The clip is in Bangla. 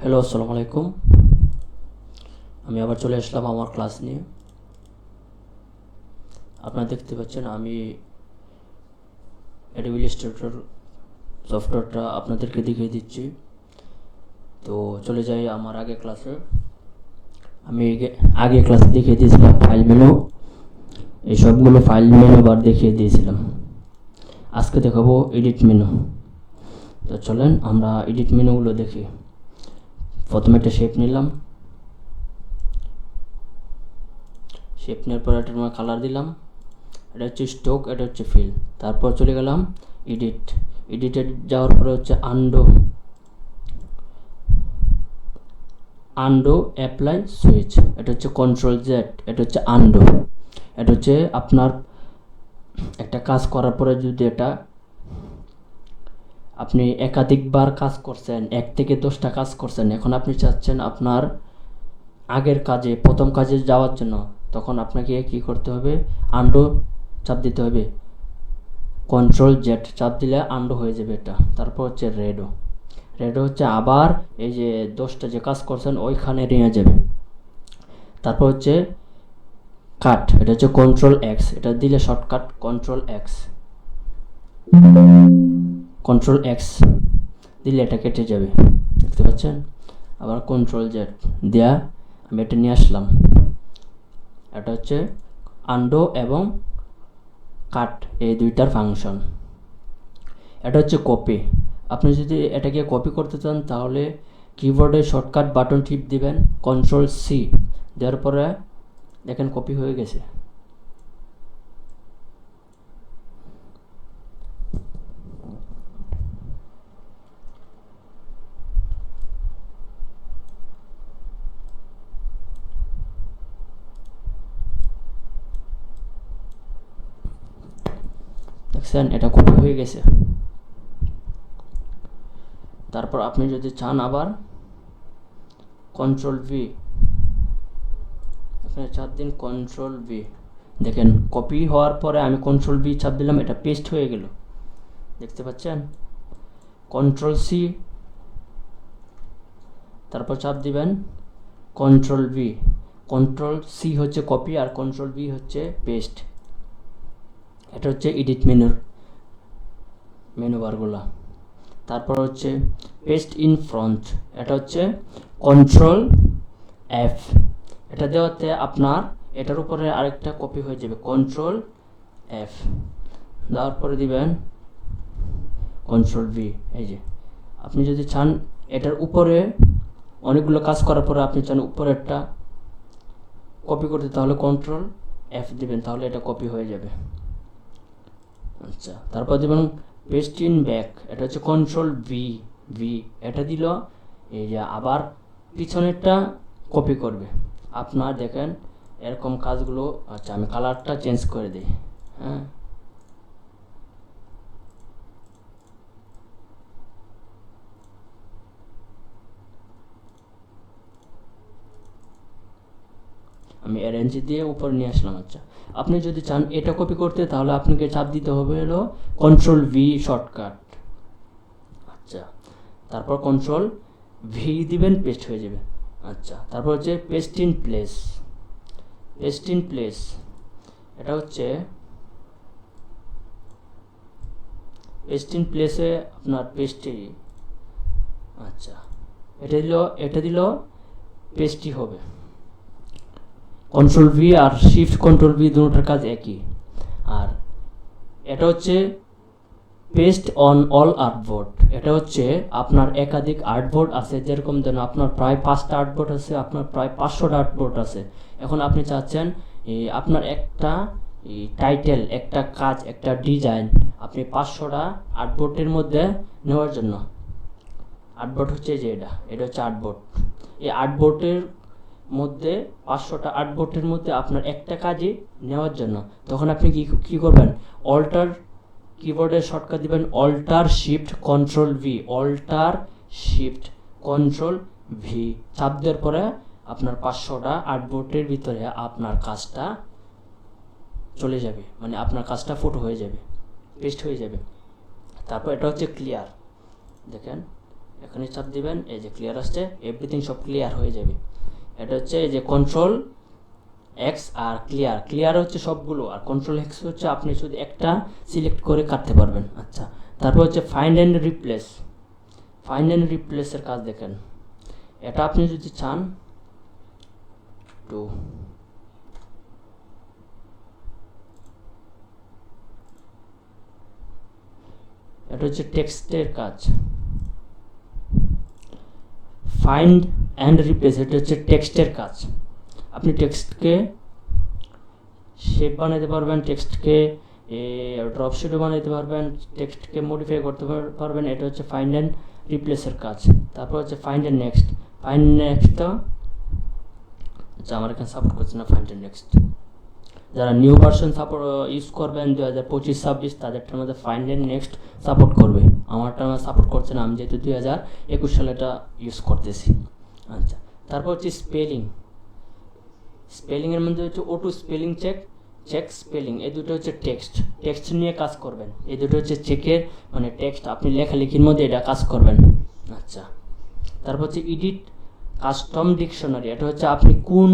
হ্যালো, আসসালামু আলাইকুম। আমি আবার চলে আসলাম আমার ক্লাস নিয়ে। আপনারা দেখতে পাচ্ছেন আমি অ্যাডোবি ইলাস্ট্রেটর সফটওয়্যারটা আপনাদেরকে দেখিয়ে দিচ্ছি। তো চলে যাই আমার আগে ক্লাসে। আমি আগে ক্লাসে দেখিয়ে দিয়েছিলাম ফাইল মেনু, এই সবগুলো ফাইল মেনু বার দেখিয়ে দিয়েছিলাম। আজকে দেখাবো এডিট মেনু। তো চলেন আমরা এডিট মেনুগুলো দেখি। প্রথমে একটা শেপ নিলাম, শেপ নেওয়ার পর এটার মধ্যে কালার দিলাম। এটা হচ্ছে স্ট্রোক, এটা হচ্ছে ফিল। তারপর চলে গেলাম এডিট। এডিটে যাওয়ার পরে হচ্ছে আন্ডো অ্যাপ্লাই সুইচ, এটা হচ্ছে কন্ট্রোল জেড, এটা হচ্ছে আন্ডো। এটা হচ্ছে আপনার একটা কাজ করার পরে যদি এটা আপনি একাধিকবার কাজ করছেন, 1 থেকে 10টা কাজ করছেন, এখন আপনি চাচ্ছেন আপনার আগের কাজে প্রথম কাজে যাওয়ার জন্য, তখন আপনাকে কি করতে হবে? আন্ডো চাপ দিতে হবে। কন্ট্রোল জেড চাপ দিলে আন্ডো হয়ে যাবে এটা। তারপর হচ্ছে রেডো। রেডো হচ্ছে আবার এই যে 10টা যে কাজ করছেন ওইখানে নিয়ে যাবে। তারপর হচ্ছে কাট, এটা হচ্ছে কন্ট্রোল এক্স, এটা দিলে shortcut control x. Control x দিলে এটা কেটে যাবে, দেখতে পাচ্ছেন। আবার কন্ট্রোল জেড দেয়া আমি এটা নিয়ে আসলাম। এটা হচ্ছে আন্ডো এবং কাট, এই দুইটার ফাংশন। এটা হচ্ছে কপি। আপনি যদি এটাকে কপি করতে চান তাহলে কিবোর্ডে শর্টকাট বাটন টিপ দিবেন, কন্ট্রোল সি দেওয়ার পরে দেখেন কপি হয়ে গেছে। দেখছেন এটা কপি হয়ে গেছে। তারপর আপনি যদি চান আবার কন্ট্রোল ভি, এখানে চাপ দিন কন্ট্রোল ভি। দেখেন কপি হওয়ার পরে আমি কন্ট্রোল ভি চাপ দিলাম, এটা পেস্ট হয়ে গেল, দেখতে পাচ্ছেন। কন্ট্রোল সি, তারপর চাপ দিবেন কন্ট্রোল ভি। কন্ট্রোল সি হচ্ছে কপি আর কন্ট্রোল ভি হচ্ছে পেস্ট। এটা হচ্ছে এডিট মেনু বারগুলা। তারপর হচ্ছে পেস্ট ইন ফ্রন্ট, এটা হচ্ছে কন্ট্রোল এফ। এটা দেওয়াতে আপনার এটার উপরে আরেকটা কপি হয়ে যাবে, কন্ট্রোল এফ দেওয়ার পরে দিবেন কন্ট্রোল ভি। এই যে আপনি যদি চান এটার উপরে অনেকগুলো কাজ করার পরে আপনি চান উপরেরটা কপি করতে, তাহলে কন্ট্রোল এফ দিবেন, তাহলে এটা কপি হয়ে যাবে। আচ্ছা, তারপর দেবেন পেস্ট ইন ব্যাক, এটা হচ্ছে কন্ট্রোল ভি। এটা দিল এই যে আবার পিছনেরটা কপি করবে। আপনার দেখেন এরকম কাজগুলো। আচ্ছা, আমি কালারটা চেঞ্জ করে দিই। হ্যাঁ, আমি অ্যারেঞ্জ দিয়ে উপরে নিয়ে আসলাম। আচ্ছা, আপনি যদি চান এটা কপি করতে তাহলে আপনাকে চাপ দিতে হবে হলো কন্ট্রোল ভি শর্টকাট। আচ্ছা, তারপর কন্ট্রোল ভি দিবেন, পেস্ট হয়ে যাবে। আচ্ছা, তারপর হচ্ছে paste in place. Paste in place এটা হচ্ছে পেস্ট ইন প্লেসে আপনার পেস্টই। আচ্ছা, এটা দিল পেস্টই হবে। কন্ট্রোল ভি আর শিফট কন্ট্রোল ভি দুটোর কাজ একই। আর এটা হচ্ছে পেস্ট অন অল আর্টবোর্ড, এটা হচ্ছে আপনার একাধিক আর্টবোর্ড আছে, যেরকম যেন আপনার প্রায় 5টা আর্টবোর্ড আছে, আপনার প্রায় 500টা আর্টবোর্ড আছে। এখন আপনি চাচ্ছেন আপনার একটা টাইটেল, একটা কাজ, একটা ডিজাইন আপনি 500টা আর্টবোর্ডের মধ্যে নেওয়ার জন্য। আর্টবোর্ড হচ্ছে যে এটা হচ্ছে আর্টবোর্ড। এই আর্টবোর্ডের মধ্যে 500টা আর্টবোর্ডের মধ্যে আপনার একটা কাজই নেওয়ার জন্য, তখন আপনি কি করবেন? অল্টার কিবোর্ডের শর্টকাট দিবেন alter shift control V, alter shift control V চাপ দেওয়ার পরে আপনার 500টা আর্টবোর্ডের ভিতরে আপনার কাজটা চলে যাবে, মানে আপনার কাজটা ফটো হয়ে যাবে, পেস্ট হয়ে যাবে। তারপর এটা হচ্ছে ক্লিয়ার। দেখেন এখানে চাপ দিবেন, এই যে ক্লিয়ার আসছে, এভরিথিং সব ক্লিয়ার হয়ে যাবে। এটা হচ্ছে এই যে কন্ট্রোল এক্স আর ক্লিয়ার হচ্ছে সবগুলো, আর কন্ট্রোল এক্স হচ্ছে আপনি শুধু একটা সিলেক্ট করে কাটতে পারবেন। আচ্ছা, তারপর হচ্ছে ফাইন্ড অ্যান্ড রিপ্লেসের কাজ দেখেন। এটা আপনি যদি চান টু এটা হচ্ছে টেক্সটের কাজ। ফাইন্ড অ্যান্ড রিপ্লেস এটা হচ্ছে টেক্সটের কাজ। আপনি টেক্সটকে শেপ বানাতে পারবেন, টেক্সটকে ড্রপ শেডও বানাতে পারবেন, টেক্সটকে মডিফাই করতে পারবেন। এটা হচ্ছে ফাইন্ড অ্যান্ড রিপ্লেসের কাজ। তারপর হচ্ছে ফাইন্ড অ্যান্ড নেক্সটটা আচ্ছা আমার এখানে সাপোর্ট করছে না ফাইন্ড অ্যান্ড নেক্সট। যারা নিউ ভার্সন সাপোর্ট ইউজ করবেন 2025-26 তাদেরটার মধ্যে ফাইন্ড অ্যান্ড নেক্সট সাপোর্ট করবে। আমারটা সাপোর্ট করছে না, আমি যেহেতু 2021 সালে এটা ইউজ করতেছি। আচ্ছা, তারপর হচ্ছে স্পেলিংয়ের মধ্যে হচ্ছে অটো স্পেলিং চেক স্পেলিং, এই দুটো হচ্ছে টেক্সট নিয়ে কাজ করবেন। এই দুটো হচ্ছে চেকের মানে টেক্সট, আপনি লেখালেখির মধ্যে এটা কাজ করবেন। আচ্ছা, তারপর হচ্ছে এডিট কাস্টম ডিকশনারি, এটা হচ্ছে আপনি কোন